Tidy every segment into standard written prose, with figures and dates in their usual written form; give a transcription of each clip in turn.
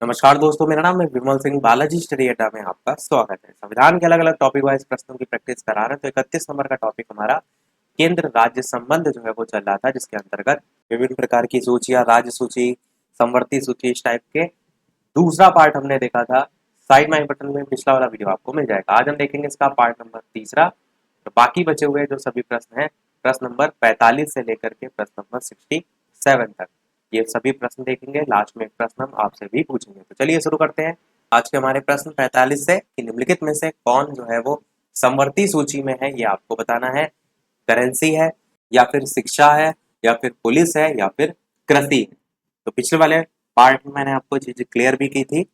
नमस्कार दोस्तों, मेरा नाम है विमल सिंह। बालाजी स्टडी अड्डा में आपका स्वागत है। संविधान के अलग अलग टॉपिक वाइज प्रश्नों की प्रैक्टिस करा रहे हैं। तो 31 नंबर का टॉपिक हमारा केंद्र राज्य संबंध जो है वो चल रहा था, जिसके अंतर्गत विभिन्न प्रकार की सूचियां, राज्य सूची, समवर्ती सूची, इस टाइप के दूसरा पार्ट हमने देखा था। साइड में आई बटन में पिछला वाला वीडियो आपको मिल जाएगा। आज हम देखेंगे इसका पार्ट नंबर तीसरा। तो बाकी बचे हुए जो सभी प्रश्न हैं, प्रश्न नंबर 45 से लेकर के प्रश्न नंबर 67 तक, ये सभी प्रश्न देखेंगे। लास्ट में एक प्रश्न हम आपसे भी पूछेंगे। तो चलिए शुरू करते हैं आज के हमारे प्रश्न 45 से कि निम्नलिखित में से कौन जो है वो समवर्ती सूची में है, ये आपको बताना है। करेंसी है, या फिर शिक्षा है, या फिर पुलिस है, या फिर कृषि है। तो पिछले वाले पार्ट में मैंने आपको चीजें क्लियर भी की थी।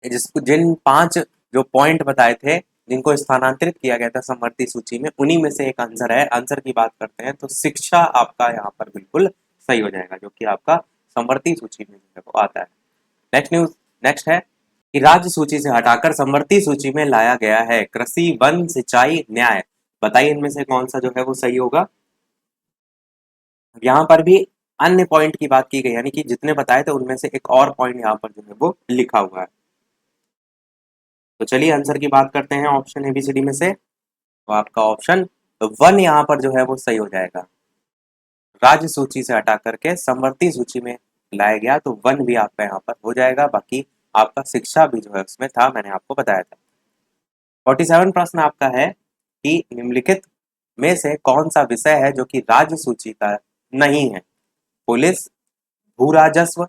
जिसको जिन 5 जो पॉइंट बताए थे, जिनको स्थानांतरित किया गया था समवर्ती सूची में, उन्हीं में से एक आंसर है। आंसर की बात करते हैं तो शिक्षा आपका यहाँ पर बिल्कुल सही हो जाएगा, जो कि आपका समवर्ती सूची में जो है वो आता है। नेक्स्ट न्यूज नेक्स्ट है कि राज्य सूची से हटाकर समवर्ती सूची में लाया गया है कृषि, वन, सिंचाई, न्याय। बताइए इनमें से कौन सा जो है वो सही होगा। यहाँ पर भी अन्य पॉइंट की बात की गई, यानी कि जितने बताए थे उनमें से एक और पॉइंट यहाँ पर जो है वो लिखा हुआ है। तो चलिए आंसर की बात करते हैं ऑप्शन एबीसीडी में से। तो आपका ऑप्शन वन यहाँ पर जो है वो सही हो जाएगा। राज्य सूची से हटा करके समवर्ती सूची में लाया गया, तो वन भी आपका यहाँ पर हो जाएगा। बाकी आपका शिक्षा भी जो है उसमें था, मैंने आपको बताया था। 47 प्रश्न आपका है कि निम्नलिखित में से कौन सा विषय है जो कि राज्य सूची का नहीं है। पुलिस, भू राजस्व,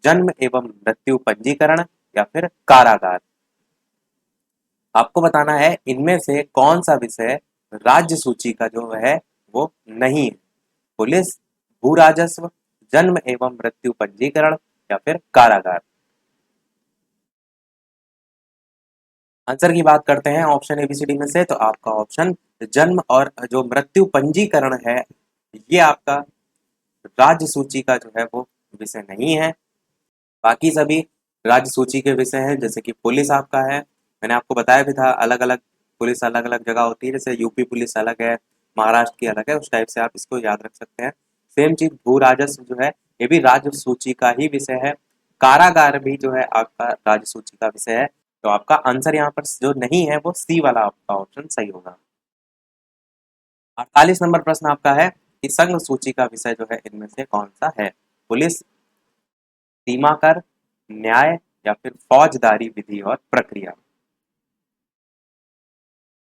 जन्म एवं मृत्यु पंजीकरण, या फिर कारागार। आपको बताना है इनमें से कौन सा विषय राज्य सूची का जो है वो नहीं है। पुलिस, भू राजस्व, जन्म एवं मृत्यु पंजीकरण, या फिर कारागार। आंसर की बात करते हैं ऑप्शन एबीसीडी में से। तो आपका ऑप्शन जन्म और जो मृत्यु पंजीकरण है, ये आपका राज्य सूची का जो है वो विषय नहीं है। बाकी सभी राज्य सूची के विषय हैं, जैसे कि पुलिस आपका है। मैंने आपको बताया भी था, अलग अलग पुलिस अलग अलग जगह होती है, जैसे यूपी पुलिस अलग है, महाराष्ट्र की अलग है, उस टाइप से आप इसको याद रख सकते हैं। सेम चीज भू राजस्व जो है, ये भी राज्य सूची का ही विषय है। कारागार भी जो है आपका राज्य सूची का विषय है। तो आपका आंसर यहाँ पर जो नहीं है वो सी वाला आपका ऑप्शन सही होगा। 48 नंबर प्रश्न आपका है कि संघ सूची का विषय जो है इनमें से कौन सा है। पुलिस, सीमा कर, न्याय, या फिर फौजदारी विधि और प्रक्रिया।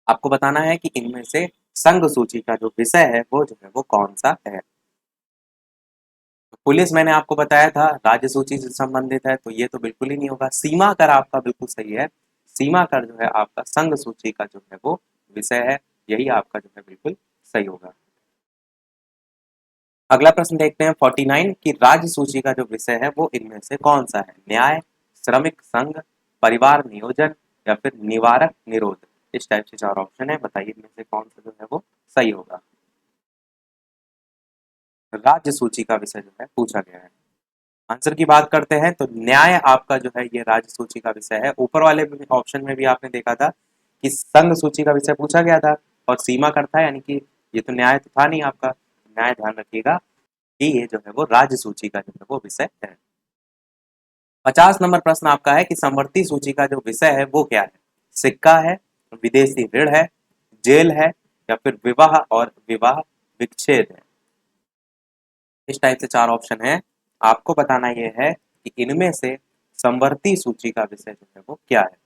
आपको बताना है कि इनमें से संघ सूची का जो विषय है वो जो है वो कौन सा है। तो पुलिस मैंने आपको बताया था राज्य सूची से संबंधित है, तो ये तो बिल्कुल ही नहीं होगा। सीमा कर आपका बिल्कुल सही है। सीमा कर जो है आपका संघ सूची का जो है वो विषय है, यही आपका जो है बिल्कुल सही होगा। अगला प्रश्न देखते हैं 49 की राज्य सूची का जो विषय है वो इनमें से कौन सा है। न्याय, श्रमिक संघ, परिवार नियोजन, या फिर निवारक निरोध। इस टाइप से 4 ऑप्शन है, बताइए इनमें से कौन सा जो है वो सही होगा। राज्य सूची का विषय जो है पूछा गया है। आंसर की बात करते हैं तो न्याय आपका जो है ये राज्य सूची का विषय है। ऊपर वाले ऑप्शन में भी आपने देखा था कि संघ सूची का विषय पूछा गया था और सीमा कर था, यानी कि ये तो न्याय तो था नहीं आपका। न्याय ध्यान रखिएगा कि ये जो है वो राज्य सूची का जो है वो विषय है। 50 नंबर प्रश्न आपका है कि समवर्ती सूची का जो विषय है वो क्या है। सिक्का है, विदेशी ऋण है, जेल है, या फिर विवाह और विवाह विच्छेद है। इस टाइप से 4 ऑप्शन है। आपको बताना ये है कि इनमें से समवर्ती सूची का विषय जो है वो क्या है।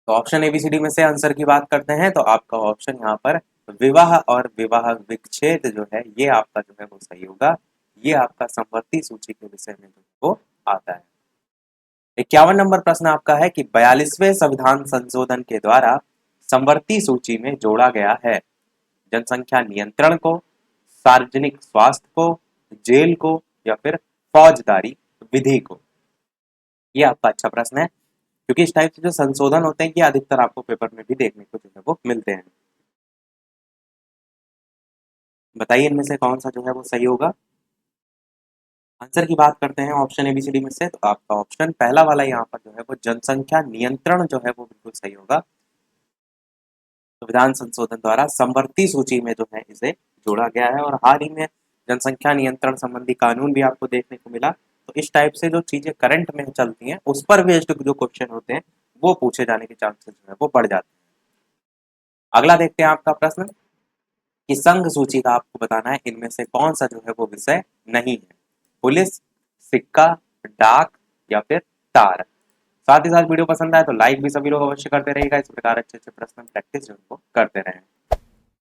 तो ऑप्शन एबीसीडी में से आंसर की बात करते हैं तो आपका ऑप्शन यहाँ पर विवाह और विवाह विच्छेद जो है ये आपका जो है वो सही होगा। ये आपका समवर्ती सूची के विषय में जो है वो आता है। 51 नंबर प्रश्न आपका है कि 42वें संविधान संशोधन के द्वारा समवर्ती सूची में जोड़ा गया है जनसंख्या नियंत्रण को, सार्वजनिक स्वास्थ्य को, जेल को, या फिर फौजदारी विधि को। ये आपका अच्छा प्रश्न है, क्योंकि इस टाइप से जो संशोधन होते हैं ये अधिकतर आपको पेपर में भी देखने को जो है वो मिलते हैं। बताइए इनमें से कौन सा जो है वो सही होगा। आंसर की बात करते हैं ऑप्शन एबीसीडी में से। तो आपका ऑप्शन पहला वाला यहाँ पर जो है वो जनसंख्या नियंत्रण जो है वो बिल्कुल सही होगा। संविधान संशोधन द्वारा समवर्ती सूची में जो है इसे जोड़ा गया है, और हाल ही में जनसंख्या नियंत्रण संबंधी कानून भी आपको देखने को मिला। तो इस टाइप से जो चीजें करंट में चलती हैं उस पर बेस्ड जो क्वेश्चन होते हैं वो पूछे जाने के चांसेस जो है वो बढ़ जाते हैं। अगला देखते हैं आपका प्रश्न कि संघ सूची का आपको बताना है इनमें से कौन सा जो है वो विषय नहीं है। पुलिस, सिक्का, डाक या फिर तार। साथ ही साथ वीडियो पसंद आए तो लाइक भी सभी लोग अवश्य करते रहेगा। इस प्रकार अच्छे अच्छे प्रश्न प्रैक्टिस जो उनको करते रहें।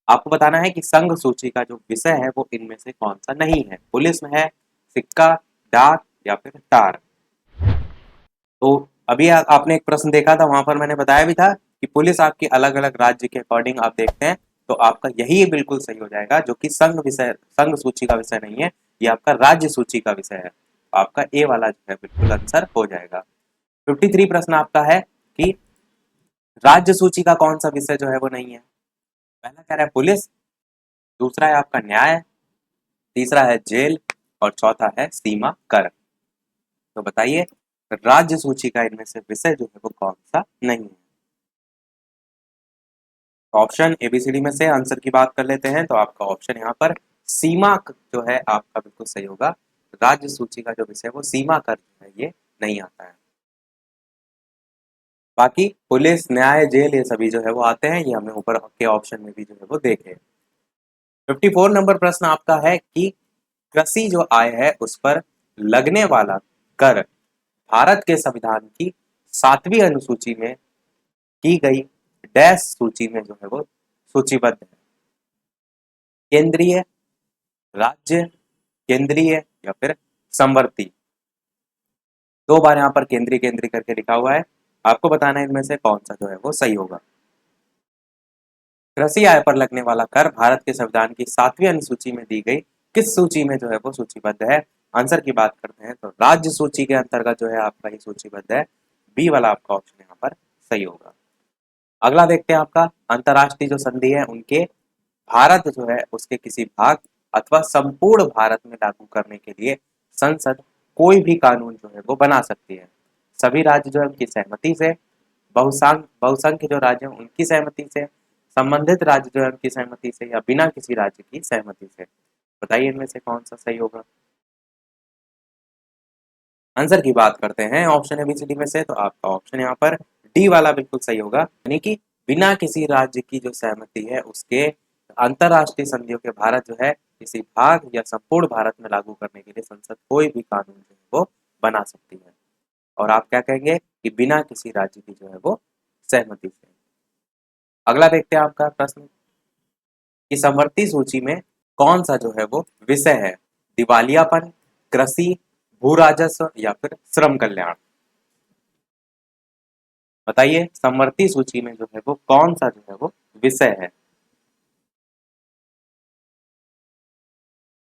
आपको बताना है कि संघ सूची का जो विषय है वो इनमें से कौन सा नहीं है। पुलिस में है, सिक्का, डाक या फिर तार। तो अभी आपने एक प्रश्न देखा था, वहां पर मैंने बताया भी था कि पुलिस आपके अलग अलग राज्य के अकॉर्डिंग आप देखते हैं तो आपका यही बिल्कुल सही हो जाएगा, जो कि संघ सूची का विषय नहीं है, ये आपका राज्य सूची का विषय है। आपका ए वाला जो है बिल्कुल आंसर हो जाएगा। 53 प्रश्न आपका है कि राज्य सूची का कौन सा विषय जो है वो नहीं है। पहला कह रहा है पुलिस, दूसरा है आपका न्याय, तीसरा है जेल और चौथा है सीमा कर। तो बताइए राज्य सूची का इनमें से विषय जो है वो कौन सा नहीं है। ऑप्शन एबीसीडी में से आंसर की बात कर लेते हैं तो आपका ऑप्शन यहाँ पर सीमा जो है आपका बिल्कुल सही होगा। राज्य सूची का जो विषय है वो सीमा कर जो है ये नहीं आता है। बाकी पुलिस, न्याय, जेल ये सभी जो है वो आते हैं, ये हमने ऊपर के ऑप्शन में भी जो है वो देखे। 54 नंबर प्रश्न आपका है कि कृषि जो आय है उस पर लगने वाला कर भारत के संविधान की 7वीं अनुसूची में की गई डैश सूची में जो है वो सूचीबद्ध है। केंद्रीय, राज्य, केंद्रीय या फिर समवर्ती। दो बार यहाँ पर केंद्रीय केंद्रीय करके लिखा हुआ है, आपको बताना है इनमें से कौन सा जो है वो सही होगा। कृषि आय पर लगने वाला कर भारत के संविधान की 7वीं अनुसूची में दी गई किस सूची में जो है वो सूचीबद्ध है। आंसर की बात करते हैं तो राज्य सूची के अंतर्गत जो है आपका ये सूचीबद्ध है। बी वाला आपका ऑप्शन यहाँ पर सही होगा। अगला देखते हैं आपका अंतरराष्ट्रीय जो संधि है उनके भारत जो है उसके किसी भाग अथवा संपूर्ण भारत में लागू करने के लिए संसद कोई भी कानून जो है वो बना सकती है। सभी राज्य जो है उनकी सहमति से, बहुसंख्य जो राज्य हैं उनकी सहमति से, संबंधित राज्य जो है उनकी सहमति से या बिना किसी राज्य की सहमति से। बताइए इनमें से कौन सा सही होगा। आंसर की बात करते हैं ऑप्शन एबीसीडी में से तो आपका ऑप्शन यहाँ पर डी वाला बिल्कुल सही होगा, यानी कि बिना किसी राज्य की जो सहमति है उसके अंतरराष्ट्रीय संधियों के भारत जो है किसी भाग या संपूर्ण भारत में लागू करने के लिए संसद कोई भी कानून जो है वो बना सकती है। और आप क्या कहेंगे कि बिना किसी राज्य की जो है वो सहमति से। अगला देखते हैं आपका प्रश्न कि समवर्ती सूची में कौन सा जो है वो विषय है। दिवालियापन, कृषि, भू राजस्व या फिर श्रम कल्याण। बताइए समवर्ती सूची में जो है वो कौन सा जो है वो विषय है।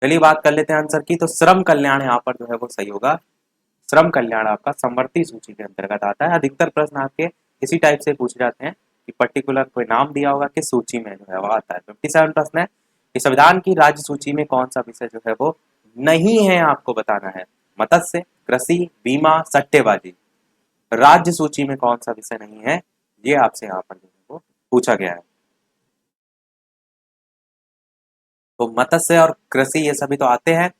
चलिए बात कर लेते हैं आंसर की, तो श्रम कल्याण यहाँ पर जो है वो सही होगा। श्रम कल्याण आपका समवर्ती सूची के अंतर्गत आता है। अधिकतर प्रश्न आपके इसी टाइप से पूछे जाते हैं कि पर्टिकुलर कोई नाम दिया होगा किस सूची में जो है वो आता है। 57 प्रश्न है कि संविधान की राज्य सूची में कौन सा विषय जो है वो नहीं है, आपको बताना है। मत्स्य, कृषि, बीमा, सट्टेबाजी। राज्य सूची में कौन सा विषय नहीं है, ये आपसे यहाँ पर जो है वो पूछा गया है। तो मत्स्य और कृषि ये सभी तो आते हैं,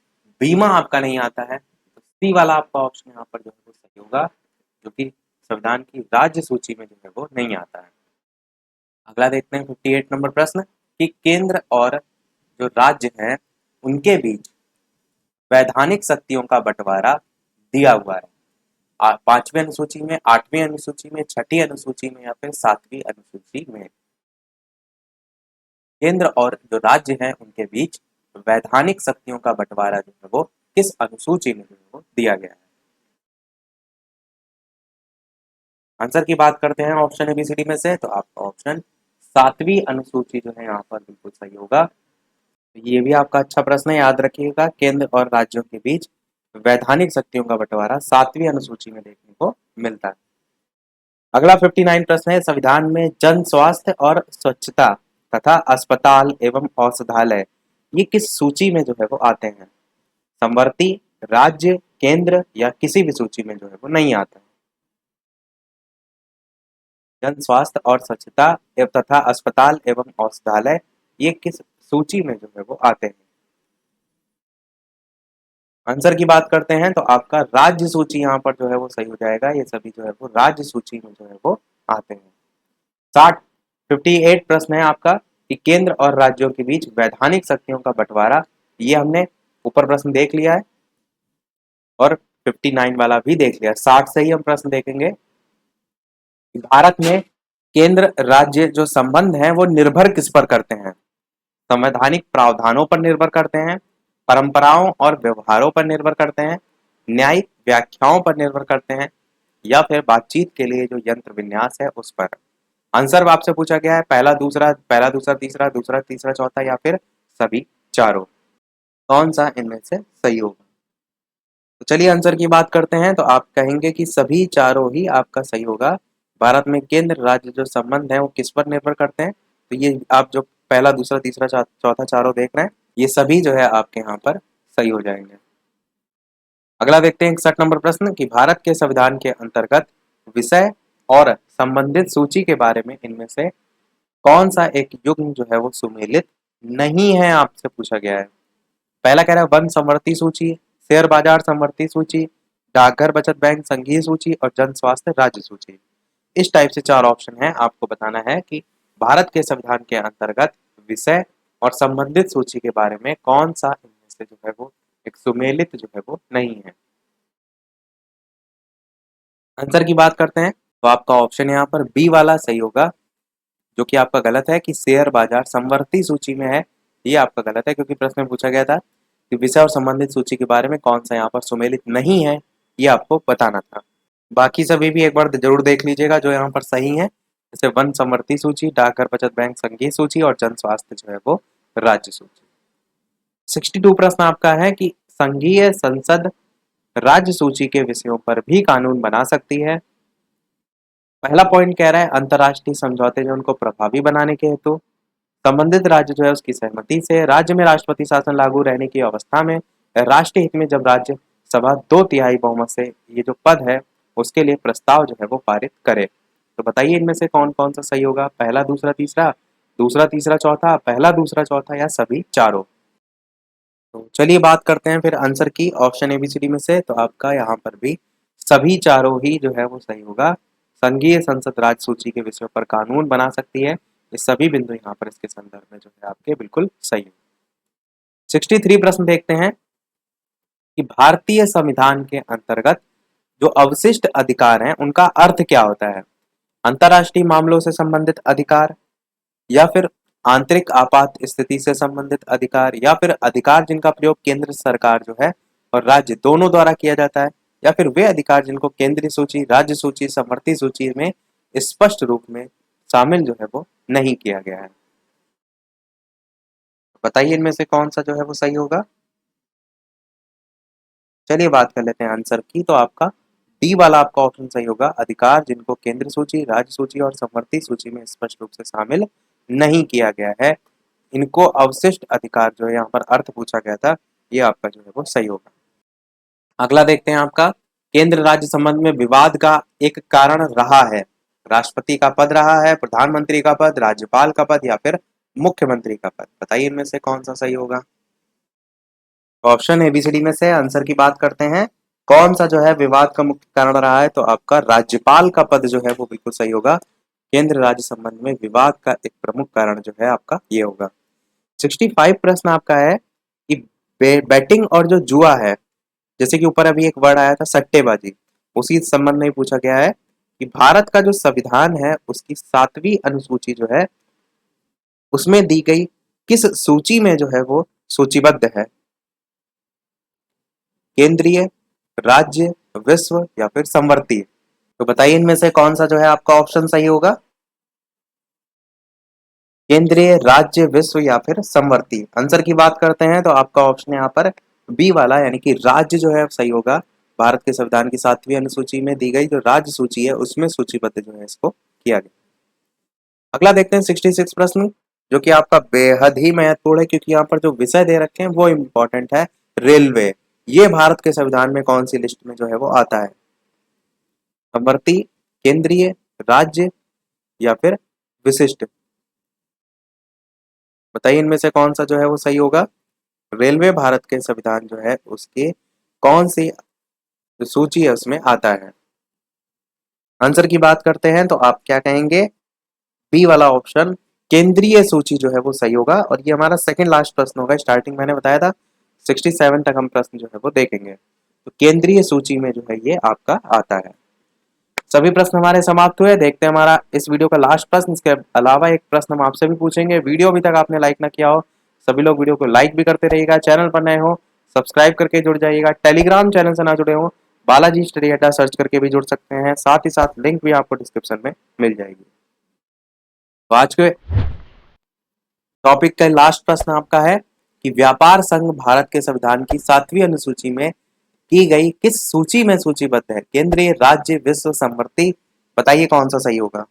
बीमा आपका नहीं आता है, तो सी वाला आपका ऑप्शन यहाँ पर जो है वो सही होगा, जो कि संविधान की राज्य सूची में जो है वो नहीं आता है। अगला देखते हैं 58 नंबर प्रश्न कि केंद्र और जो राज्य हैं उनके बीच वैधानिक शक्तियों का बंटवारा दिया हुआ है। 5वीं अनुसूची में, 8वीं अनुसूची में, 6ठी अनुसूची में या फिर 7वीं अनुसूची में। केंद्र और जो राज्य हैं उनके बीच वैधानिक शक्तियों का बंटवारा जो है वो किस अनुसूची में जो है वो दिया गया है। आंसर की बात करते हैं ऑप्शन एबीसीडी में से तो आपका ऑप्शन 7वीं अनुसूची जो है यहाँ पर बिल्कुल सही होगा। ये भी आपका अच्छा प्रश्न है, याद रखिएगा। केंद्र और राज्यों के बीच वैधानिक शक्तियों का बंटवारा 7वीं अनुसूची में देखने को मिलता है। अगला 59 प्रश्न है संविधान में जन स्वास्थ्य और स्वच्छता तथा अस्पताल एवं औषधालय ये किस सूची में जो है वो आते हैं। समवर्ती, राज्य, केंद्र या किसी भी सूची में जो है वो नहीं आता है। जन स्वास्थ्य और स्वच्छता तथा अस्पताल एवं औषधालय ये किस सूची में जो है वो आते हैं। आंसर की बात करते हैं तो आपका राज्य सूची यहाँ पर जो है वो सही हो जाएगा। ये सभी जो है वो राज्य सूची में जो है वो आते हैं। 58 प्रश्न है आपका कि केंद्र और राज्यों के बीच वैधानिक शक्तियों का बंटवारा, ये हमने ऊपर प्रश्न देख लिया है और 59 वाला भी देख लिया। 60 से ही हम प्रश्न देखेंगे। भारत में केंद्र राज्य जो संबंध है वो निर्भर किस पर करते हैं? संवैधानिक प्रावधानों पर निर्भर करते हैं, परंपराओं और व्यवहारों पर निर्भर करते हैं, न्यायिक व्याख्याओं पर निर्भर करते हैं, या फिर बातचीत के लिए जो यंत्र विन्यास है उस पर। आंसर आपसे पूछा गया है पहला दूसरा तीसरा, दूसरा तीसरा चौथा, या फिर सभी चारों। कौन सा इनमें से सही होगा? तो चलिए आंसर की बात करते हैं तो आप कहेंगे कि सभी चारों ही आपका सही होगा। भारत में केंद्र राज्य जो संबंध है वो किस पर निर्भर करते हैं? तो ये आप जो पहला दूसरा तीसरा चौथा चारों देख रहे हैं, ये सभी जो है आपके यहाँ पर सही हो जाएंगे। अगला देखते हैं 61 नंबर प्रश्न कि भारत के संविधान के अंतर्गत विषय और संबंधित सूची के बारे में इनमें से कौन सा एक युग्म जो है वो सुमेलित नहीं है, आपसे पूछा गया है। पहला कह रहा है वन संवर्ती सूची, शेयर बाजार संवर्ती सूची, डाकघर बचत बैंक संघीय सूची और जन स्वास्थ्य राज्य सूची। इस टाइप से चार ऑप्शन है। आपको बताना है कि भारत के संविधान के अंतर्गत विषय और संबंधित सूची के बारे में कौन सा इनमें से जो है वो एक सुमेलित जो है वो नहीं है। आंसर की बात करते हैं तो आपका ऑप्शन यहाँ पर बी वाला सही होगा, जो कि आपका गलत है कि शेयर बाजार संवर्ती सूची में है। ये आपका गलत है क्योंकि प्रश्न में पूछा गया था कि विषय और संबंधित सूची के बारे में कौन सा यहाँ पर सुमेलित नहीं है, ये आपको बताना था। बाकी सभी भी एक बार जरूर देख लीजिएगा जो यहाँ पर सही है, जैसे वन संवर्ती सूची, डाकघर बचत बैंक संघीय सूची और जन स्वास्थ्य जो है वो राज्य सूची। 62 प्रश्न आपका है कि संघीय संसद राज्य सूची के विषयों पर भी कानून बना सकती है। पहला पॉइंट कह रहा है अंतर्राष्ट्रीय समझौते जो उनको प्रभावी बनाने के हेतु, संबंधित राज्य जो है उसकी सहमति से, राज्य में राष्ट्रपति शासन लागू रहने की अवस्था में, राष्ट्रीय हित में जब राज्य सभा 2/3 बहुमत से ये जो पद है उसके लिए प्रस्ताव जो है वो पारित करे। तो बताइए इनमें से कौन कौन सा सही होगा? पहला दूसरा तीसरा, दूसरा तीसरा चौथा, पहला दूसरा चौथा, या सभी चारों। तो चलिए बात करते हैं फिर आंसर की ऑप्शन एबीसीडी में से। तो आपका यहाँ पर भी सभी चारों ही जो है वो सही होगा। संघीय संसद राज्य सूची के विषयों पर कानून बना सकती है, ये सभी बिंदु यहाँ पर इसके संदर्भ में जो है आपके बिल्कुल सही है। 63 प्रश्न देखते हैं कि भारतीय संविधान के अंतर्गत जो अवशिष्ट अधिकार हैं उनका अर्थ क्या होता है? अंतर्राष्ट्रीय मामलों से संबंधित अधिकार, या फिर आंतरिक आपात स्थिति से संबंधित अधिकार, या फिर अधिकार जिनका प्रयोग केंद्र सरकार जो है और राज्य दोनों द्वारा किया जाता है, या फिर वे अधिकार जिनको केंद्रीय सूची, राज्य सूची, समवर्ती सूची में स्पष्ट रूप में शामिल जो है वो नहीं किया गया है। बताइए इनमें से कौन सा जो है वो सही होगा? चलिए बात कर लेते हैं आंसर की। तो आपका डी वाला आपका ऑप्शन सही होगा, अधिकार जिनको केंद्र सूची, राज्य सूची और समवर्ती सूची में स्पष्ट रूप से शामिल नहीं किया गया है, इनको अवशिष्ट अधिकार जो है यहाँ पर अर्थ पूछा गया था, ये आपका जो है वो सही होगा। अगला देखते हैं आपका केंद्र राज्य संबंध में विवाद का एक कारण रहा है, राष्ट्रपति का पद रहा है, प्रधानमंत्री का पद, राज्यपाल का पद, या फिर मुख्यमंत्री का पद। बताइए इनमें से कौन सा सही होगा? ऑप्शन एबीसीडी में से आंसर की बात करते हैं, कौन सा जो है विवाद का मुख्य कारण रहा है? तो आपका राज्यपाल का पद जो है वो बिल्कुल सही होगा। केंद्र राज्य संबंध में विवाद का एक प्रमुख कारण जो है आपका ये होगा। 65 प्रश्न आपका है कि बैटिंग और जो जुआ है, जैसे कि ऊपर अभी एक वर्ड आया था सट्टेबाजी, उसी संबंध में पूछा गया है कि भारत का जो संविधान है उसकी 7वीं अनुसूची जो है उसमें दी गई किस सूची में जो है वो सूचीबद्ध है? केंद्रीय, राज्य, विश्व, या फिर संवर्ती। तो बताइए इनमें से कौन सा जो है आपका ऑप्शन सही होगा? केंद्रीय, राज्य, विश्व, या फिर संवर्ती। आंसर की बात करते हैं तो आपका ऑप्शन यहाँ पर बी वाला यानी कि राज्य जो है सही होगा। भारत के संविधान की 7वीं अनुसूची में दी गई जो राज्य सूची है उसमें सूचीबद्ध जो है इसको किया गया। अगला देखते हैं 66 प्रश्न, जो कि आपका बेहद ही महत्वपूर्ण है क्योंकि यहाँ पर जो विषय दे रखे हैं वो इम्पोर्टेंट है। रेलवे, ये भारत के संविधान में कौन सी लिस्ट में जो है वो आता है? संवर्ती, केंद्रीय, राज्य, या फिर विशिष्ट। बताइए इनमें से कौन सा जो है वो सही होगा? रेलवे भारत के संविधान जो है उसके कौन सी सूची है उसमें आता है? आंसर की बात करते हैं तो आप क्या कहेंगे? बी वाला ऑप्शन केंद्रीय सूची जो है वो सही होगा। और ये हमारा सेकंड लास्ट प्रश्न होगा। स्टार्टिंग मैंने बताया था 67 तक हम प्रश्न जो है वो देखेंगे। तो केंद्रीय सूची में जो है ये आपका आता है। सभी प्रश्न हमारे समाप्त हुए। देखते हैं हमारा इस वीडियो का लास्ट प्रश्न। इसके अलावा एक प्रश्न हम आपसे भी पूछेंगे। वीडियो अभी तक आपने लाइक ना किया हो, सभी लोग वीडियो को लाइक भी करते रहिएगा। चैनल पर नए हो सब्सक्राइब करके जुड़ जाइएगा। टेलीग्राम चैनल से ना जुड़े हो बालाजी स्टडी अड्डा सर्च करके भी जुड़ सकते हैं। साथ ही साथ लिंक भी आपको डिस्क्रिप्शन में मिल जाएगी। तो आज के टॉपिक का लास्ट प्रश्न आपका है कि व्यापार संघ भारत के संविधान की 7वीं अनुसूची में की गई किस सूची में सूचीबद्ध है? केंद्रीय, राज्य, विश्व, समवर्ती। बताइए कौन सा सही होगा?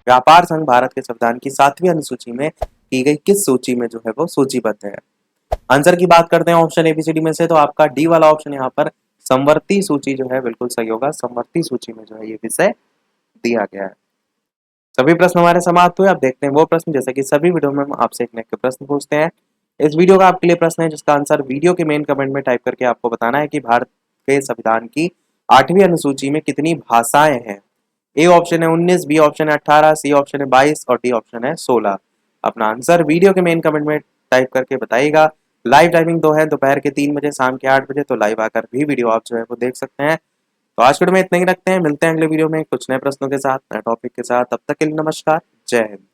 व्यापार संघ भारत के संविधान की 7वीं अनुसूची में की गई किस सूची में जो है वो सूचीबद्ध है? आंसर की बात करते हैं ऑप्शन एबीसीडी में से, तो आपका डी वाला ऑप्शन यहाँ पर समवर्ती सूची जो है बिल्कुल सही होगा। समवर्ती सूची में जो है ये विषय दिया गया है। सभी प्रश्न हमारे समाप्त हुए। अब देखते हैं वो प्रश्न जैसे कि सभी वीडियो में हम आपसे एक न एक प्रश्न पूछते हैं। इस वीडियो का आपके लिए प्रश्न है जिसका आंसर वीडियो के मेन कमेंट में टाइप करके आपको बताना है कि भारत के संविधान की 8वीं अनुसूची में कितनी भाषाएं हैं? ए ऑप्शन है 19, बी ऑप्शन है 18, सी ऑप्शन है 22 और डी ऑप्शन है 16। अपना आंसर वीडियो के मेन कमेंट में टाइप करके बताइएगा। लाइव टाइमिंग 2 है, दोपहर के 3 बजे, शाम के 8 बजे। तो लाइव आकर भी वीडियो आप जो है वो देख सकते हैं। तो आज के वीडियो में इतना ही रखते हैं। मिलते हैं अगले वीडियो में कुछ नए प्रश्नों के साथ, नए टॉपिक के साथ। तब तक के लिए नमस्कार, जय हिंद।